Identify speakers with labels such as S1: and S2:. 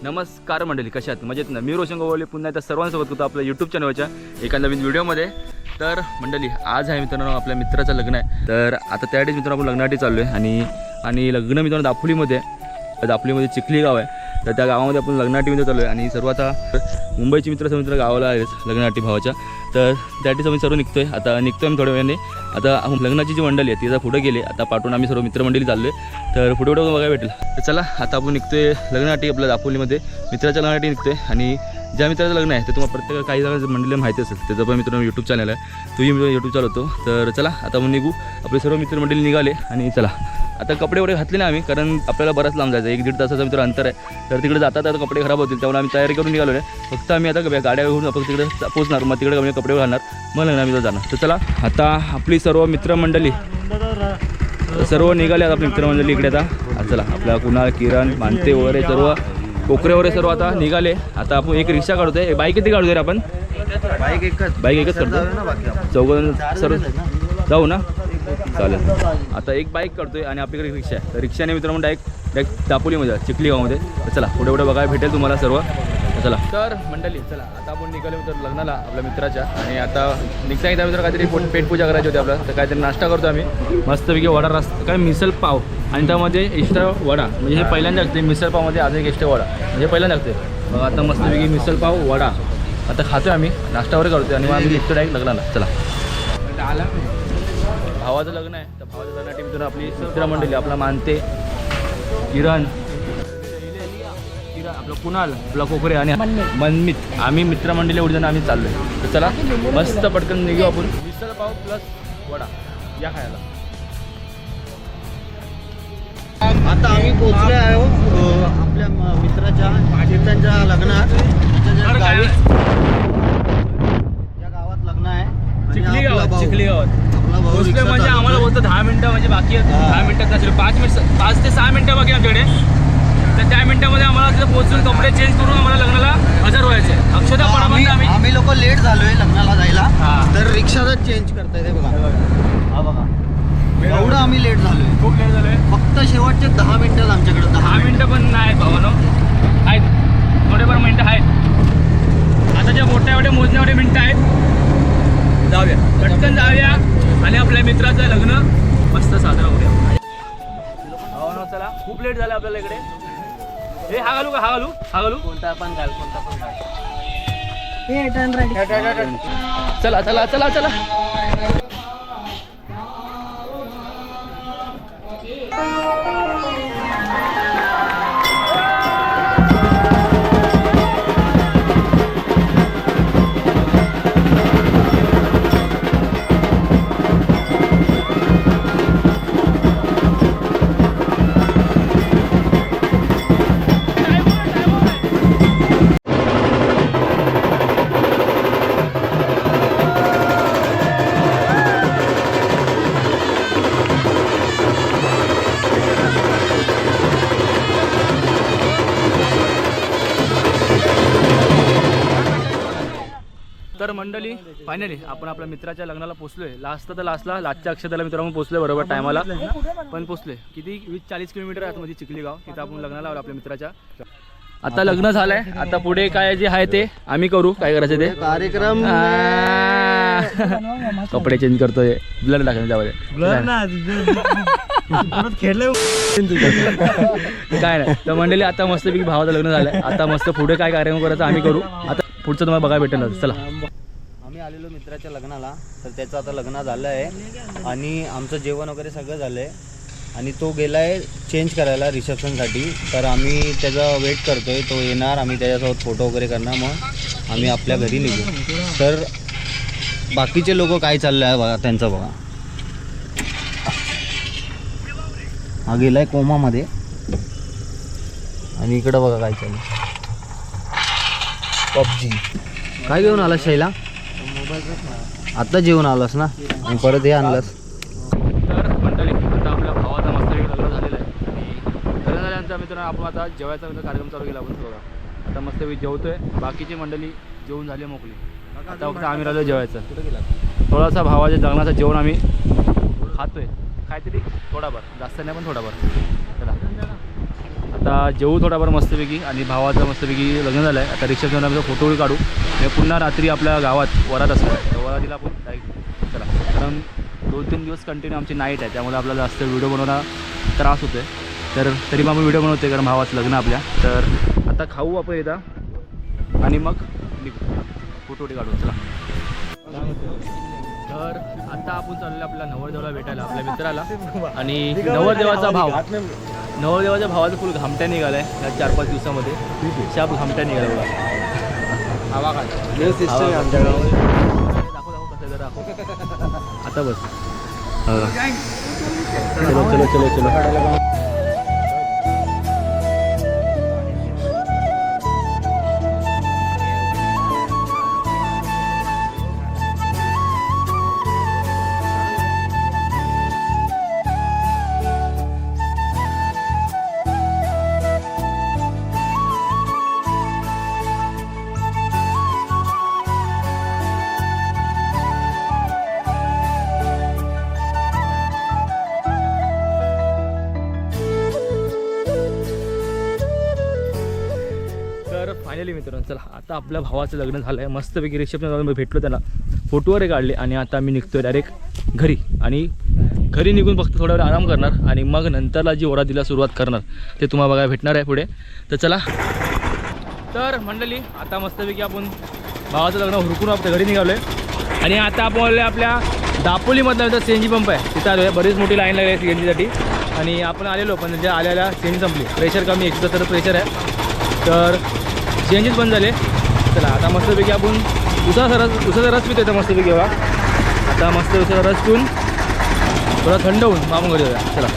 S1: नमस्कार मंडळी, कशा आहात? मजेत ना? मी रोशन गोवाले पुन्हा एकदा सर्वांसोबत होतो आपल्या यूट्यूब चॅनलच्या एका नवीन व्हिडिओमध्ये. तर मंडळी, आज आहे मित्रांनो आपल्या मित्राचं लग्न आहे. तर आता त्यावेळेस मित्रांनो आपण लग्नासाठी चाललो आहे आणि लग्न मित्रांनो दापोलीमध्ये चिखली गाव आहे. तर त्या गावामध्ये आपण लग्नाटीमध्ये चाललो आहे आणि सर्व आता मुंबईची मित्र गावाला आहेत लग्नाटी भावाच्या. तर त्यासाठी आम्ही सर्व निघतो आहे. आता निघतो आम्ही थोड्या वेळाने. आता लग्नाची जी मंडळी आहे ती आता पुढे गेली. आता पाठवून आम्ही सर्व मित्रमंडळी चाललो आहे. तर पुढे बघायला भेटेल. तर चला आता आपण निघतो आहे लग्नासाठी आपल्या दापोलीमध्ये मित्राच्या लग्नासाठी निघतो आहे. आणि ज्या मित्राचं लग्न आहे ते तुम्हाला प्रत्येक काही जणांचं मंडळीला माहिती असेल. त्याचं पण मित्रांनो यूट्यूब चॅनल आहे, तोही मी यूट्यूब चालवतो. तर चला आता आपण निघू. आपले सर्व मित्रमंडळी निघाले आणि चला आता कपडे वगैरे घातले ना आम्ही, कारण आपल्याला बराच लांब जायचं, 1-1.5 तासाचं मित्र अंतर आहे. तर तिकडे जातात आता कपडे खराब होतील, त्यामुळे आम्ही तयारी करून निघालो आहे. फक्त आम्ही आता गाड्या घेऊन आपण तिकडे पोहोचणार, मग तिकडे आम्ही कपडे घालणार, मग लग्न आम्ही जाणार. तर चला आता आपली सर्व मित्रमंडळी सर्व निघाले. आता आपली मित्रमंडळी इकडे आता चला आपला कुणाल, किरण, मानते वगैरे सर्व कोकरे वगैरे सर्व आता निघाले. आता आपण एक रिक्षा काढतोय. बाईक किती काढतोय रे आपण? बाईक एकच करतो. चौघजण सर्व जाऊ ना, चालेल. आता एक बाईक काढतोय आणि आपल्याकडे रिक्षा आहे. तर रिक्षाने मित्रांनो डायरेक्ट दापोलीमध्ये चिखली गावामध्ये. तर चला पुढे बघायला भेटेल तुम्हाला सर्व. चला तर मंडळी, चला आता आपण निघालो मित्र लग्नाला आपल्या मित्राच्या. आणि आता निघता येता मित्र काहीतरी पेटपूजा करायची होती आपल्याला. तर काहीतरी नाश्ता करतो आम्ही मस्तपैकी. वडा रस्ता काय मिसळ पाव आणि त्यामध्ये एक्स्ट्रा वडा, म्हणजे हे पहिल्यांदा लागते मिसळ पावमध्ये आज एक एक्स्ट्रा वडा, म्हणजे पहिल्यांदा लागते. मग आता मस्तपैकी मिसळ पाव वडा आता खातो आम्ही, नाश्ता वगैरे करतो आणि मग आम्ही निघतो डायरेक्ट लग्नाला. चला भावाचं लग्न आहे. तर भावाच्या लग्नासाठी मित्रांनो आपली मित्रमंडळी आपला मानते, किरण, आपलं कुणाल, आपला कोकरे आणि मनमित, आम्ही मित्रमंडळी एवढे जण आम्ही चाललो आहे. तर चला मस्त पटकन निघू आपण. मिसळ पाव प्लस वडा या खायला.
S2: आता आम्ही पोहोचले आहोत आपल्या मित्राच्या कीर्तनच्या लग्नात. या गावात लग्न आहे
S1: चिखली गावात पोहोचले म्हणजे आम्हाला बोलतो 10 मिनिटं म्हणजे बाकी आहे. 10 मिनिटात नसेल, 5 ते 6 मिनिटं बाकी आमच्याकडे. तर त्या मिनिटामध्ये आम्हाला तिथे पोहोचून कपडे चेंज करून आम्हाला लग्नाला हजर व्हायचे. अक्षता पडामध्ये
S2: आम्ही लोक लेट झालोय लग्नाला जायला. तर रिक्षाच चेंज करताय ते बघा. हा बघा, एवढं आम्ही लेट झालोय,
S1: खूप लेट झालोय.
S2: फक्त शेवटचे 10 मिनिटं आमच्याकडे.
S1: 10 मिनिटं पण नाही भावानो, आहेत थोडेफार मिनिटं आहेत. आता ज्या मोठ्या एवढे मोजण्याएवढे मिनिटं आहेत. जाऊया पटकन जाऊया आणि आपल्या मित्राचं लग्न मस्त साजरा करूया. भावानो चला, खूप लेट झालं आपल्याला इकडे. हे हा घालू
S2: कोणता पण घाल.
S1: चला चला चला चला. तर मंडळी फायनली आपण आपल्या मित्राच्या लग्नाला पोचलोय. लास्टच्या अक्षताला मित्रांनो पोचलोय बरोबर टायमाला. पण पोचलोय किती 20-40 किलोमीटर आतमध्ये चिखली गाव. तिथं आपण लग्नाला आलो आपल्या मित्राच्या. आता लग्न झालंय. आता पुढे काय जे आहे ते आम्ही करू. काय करायचं ते
S2: कार्यक्रम.
S1: कपडे चेंज करतोय. ब्लर टाकायचं त्यामध्ये काय नाही. तर मंडळी आता मस्तपैकी भावाचं लग्न झालंय. आता मस्त पुढे काय कार्यक्रम करायचं आम्ही करू. आता पुढचं तुम्हाला बघायला भेटेल. चला
S2: आम्ही आलेलो मित्राच्या लग्नाला. तर त्याचं आता लग्न झालं आहे आणि आमचं जेवण वगैरे सगळं झालं आहे. आणि तो गेला आहे चेंज करायला रिसेप्शनसाठी. तर आम्ही त्याचा वेट करतो आहे, तो येणार, आम्ही त्याच्यासोबत फोटो वगैरे करणार, मग आम्ही आपल्या घरी निघू. तर बाकीचे लोक काय चाललं आहे बघा, त्यांचं बघा. हा गेला आहे कोमामध्ये. आणि इकडं बघा काय चाललं, पबजी. काय घेऊन आलास शैला? आता जेवण आलास ना आणि परत हे आणलास.
S1: तर मंडळी आता आपल्या भावाचा मस्त लग्न झालेलं आहे. आणि लग्न झाल्यानंतर मित्रांनो आपण आता जेवायचा कार्यक्रम चालू केला आपण बघा. आता मस्त जेवतोय. बाकीची मंडळी जेवून झाली मोकळी. आता फक्त आम्ही राहिलो जेवायचं. थोडासा भावाच्या लग्नाचं जेवण आम्ही खातोय. काहीतरी थोडाफार, जास्त नाही पण थोडाफार. चला आता जेवू थोडाफार मस्तपैकी आणि भावाचं मस्तपैकी लग्न झालं आहे. आता रिसेप्शनला आमचा फोटोही काढू आणि पुन्हा रात्री आपल्या गावात वरात असणार आहे. तर वरातीला आपण डायरेक्ट चला, कारण 2-3 दिवस कंटिन्यू आमची नाईट आहे, त्यामुळे आपल्याला जास्त व्हिडिओ बनवणं त्रास होतो आहे. तर तरी मग आपण व्हिडिओ बनवते कारण भावाचं लग्न आपल्या. तर आता खाऊ आपण एकदा आणि मग निघू फोटो काढू. चला. तर आता आपण चाललो आपल्या नवरदेवाला भेटायला, आपल्या मित्राला. आणि नवरदेवाचा भावाचं फुल घामट्या निघाला आहे या 4-5 दिवसामध्ये. शाप घामट्या निघाला बघा. हवा काय आमच्या गावामध्ये दाखव कसं जरा आता बस. चलो चलो चलो चलो. फायनली मित्रांनो चला, आता आपल्या भावाचं लग्न झालं आहे. मस्तपैकी रिसेप्शन जाऊन भेटलो त्याला, फोटो वगैरे काढले आणि आता मी निघतोय डायरेक्ट घरी. आणि घरी निघून फक्त थोडा वेळ आराम करणार आणि मग नंतरला जी वरातीला सुरुवात करणार ते तुम्हाला बघायला भेटणार आहे पुढे. तर चला. तर मंडळी आता मस्तपैकी आपण भावाचं लग्न हुरकून आपल्या घरी निघालो आहे. आणि आता आपण आपल्या दापोलीमधला इथं CNG पंप आहे तिथं आलो आहे. बरीच मोठी लाईन लागली आहे CNGसाठी आणि आपण आलेलो, पण म्हणजे आल्याला CNG संपली. प्रेशर कमी, 170 प्रेशर आहे. तर CNGच बंद झाले. चला आता मस्तपैकी आपण उसाचा रस पितो येतं मस्तपैकी बघा. आता मस्त उसाचा रस पिऊन थोडा थंड होऊन मागून घरी जाऊया. चला.